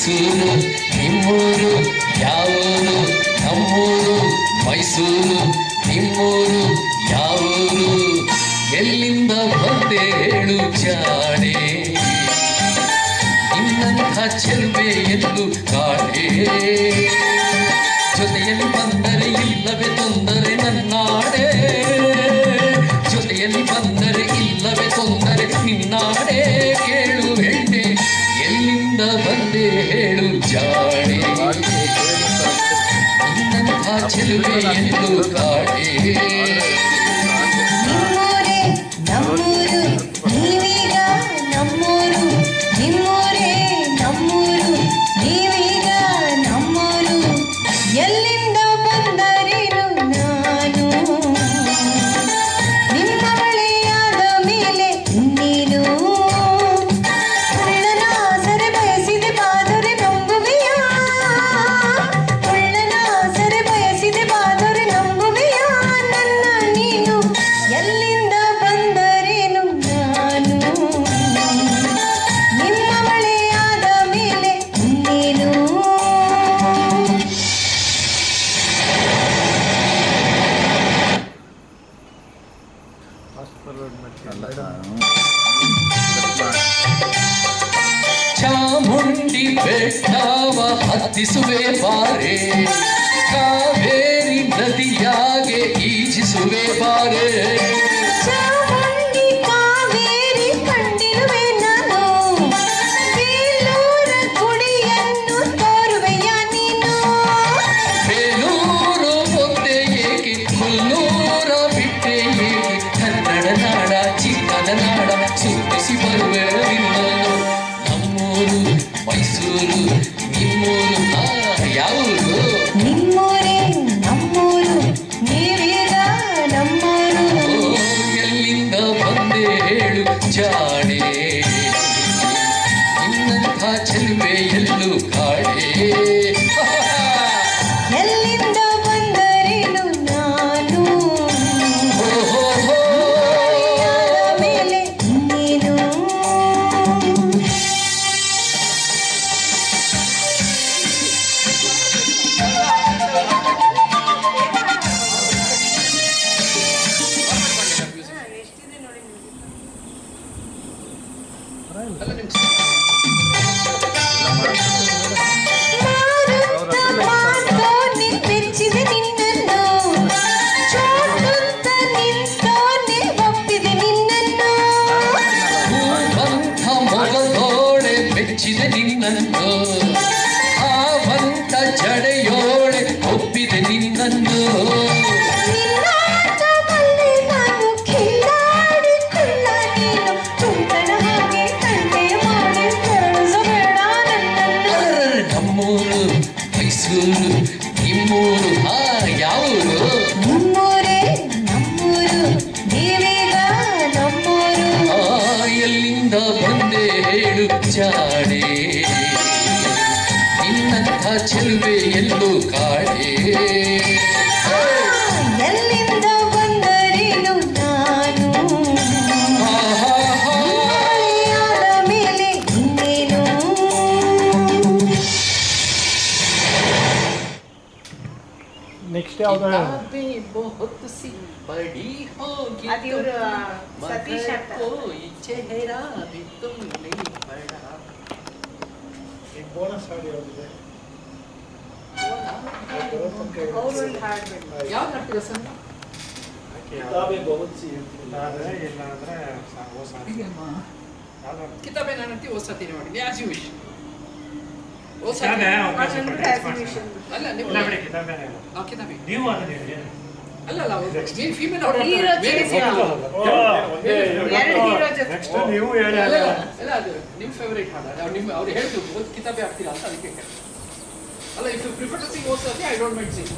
ಮೈಸೂರು ನಿಮ್ಮೂರು ಯಾವೂರು ನಮ್ಮೂರು ಮೈಸೂರು ನಿಮ್ಮೂರು ಯಾವೂರು ಎಲ್ಲಿಂದ ಬಂದೆ ಹೇಳು ಜಾಣೆ ನಿನ್ನಂಥ ಚೆಲುವೆ ಎಂದು ಕಾಣೆ ಜೊತೆಯಲ್ಲಿ ಬಂದರೆ ಇಲ್ಲವೇ ತೊಂದರೆ ನನ್ನಾಡೆ ಜೊತೆಯಲ್ಲಿ ಬಂದರೆ ಇಲ್ಲವೇ ತೊಂದರೆ ನಿನ್ನಾಡೆ ಕೇಳು ಹೆಣ್ಣೆ ಎಲ್ಲಿಂದ ಬಂದೆ ಹೇಳು ಜಾಣೆ ನಿನ್ನಂಥ ಚೆಲುವೆ ಎಂದು ಕಾಣೆ ಚಾಮುಂಡಿ ಬೆಟ್ಟವ ಹತ್ತಿಸುವೆ ಬಾರೆ ಕಾವೇರಿ ನದಿಯಾಗೆ ಈಜಿಸುವೆ ಬಾರೆ ಸುತ್ತಿಸಿ ಬರುವೆ ನಮ್ಮೂರು ಮೈಸೂರು ನಿಮ್ಮೂರು ಯಾವೂರು ನಿಮ್ಮೂರೇ ನಮ್ಮೂರು ನೀವೀಗ ನಮ್ಮೂರು ಎಲ್ಲಿಂದ ಬಂದೆ ಹೇಳು ಜಾಣೆ ನಿನ್ನಂಥ ಚೆಲುವೆ ಎಲ್ಲೂ ಕಾಣೆ ಎಲ್ಲಿಂದ ಬಂದರೇನು ನಾನು ಮೆಚ್ಚಿದೆ ನಿನ್ನನ್ನು ಆವಂತ ಜಡೆಯೋಳೆ ಒಪ್ಪಿದೆ ನಿನ್ನನ್ನು ನಮ್ಮೂರು ಮೈಸೂರು ನಿಮ್ಮೂರು ಯಾವೂರು ನಿಮ್ಮೂರೇ ನಮ್ಮೂರು ನೀವೀಗ ನಮ್ಮೂರು ಎಲ್ಲಿಂದ ಬಂದೆ ಹೇಳು ಜಾಣೆ ನಿನ್ನಂಥ ಚೆಲುವೆ ಎಲ್ಲೂ ಕಾಣೆ ಎಲ್ಲಿಂದ ಬಂದರೇನು ನಾನು ಆದ ಮೇಲೆ ಇನ್ನೇನು ನೆಕ್ಸ್ಟ್ ಯಾವ್ದು बहुत सी बड़ी होगी सतीश ಅಂತ चेहरा भी तुम नहीं बड़ा ಈಗ ಬೋನಸ್ ಹಾಡು ಯಾವ್ದಿದೆ ಅವರು ಒಂದು ಹಾಡ್ಬೇಕು ಯಾವ್ದು ಹಾಡ್ತೀರ ಸರ್ ಕಿತಾಬೆ ಬಹುತ್ ಸಿ ಇಲ್ಲ ಅಂದ್ರೆ ಕಿತಾಬೆ ನಾನು ಅಂತೀವಿ ಓ ಸತಿ ನೋಡಿ ಆಸ್ ಯು ವಿಶ್ ಓ ಕಿತಾಬೆ ಅದೊಂದು ಟ್ರಾನ್ಸ್ಮಿಷನ್ ಅಲ್ಲ ನೀವು ಕಿತಾಬೆ ಕಿತಾಬೆ ನೀವು ಅದನ್ನ ಹೇಳಿ ಅಲ್ಲ ನೀನು ಫೀಮೇಲ್ ಅವ್ರು ಹೀರೋ ಎರಡು ಹೀರೋ ಜೊತೆ ನೆಕ್ಸ್ಟ್ ನೀವು ಹೇಳಿ ಅಲ್ಲ ಅದು ನಿಮ್ಮ ಫೇವರೇಟ್ ಹಾಡು ನಿಮ್ಮ ಅವ್ರು ಹೇಳಿದ್ರು ಓದ್ ಕಿತಾಬೆ ಆಗ್ತೀರಾ ಅಂತ ಅದಕ್ಕೆ ಕೇಳಿದೆ ಅಲ್ಲ if you prefer to sing ಓ ಸತಿ ಐ ಡೋಂಟ್ ಮೈಂಡ್ ಸಿಂಗ್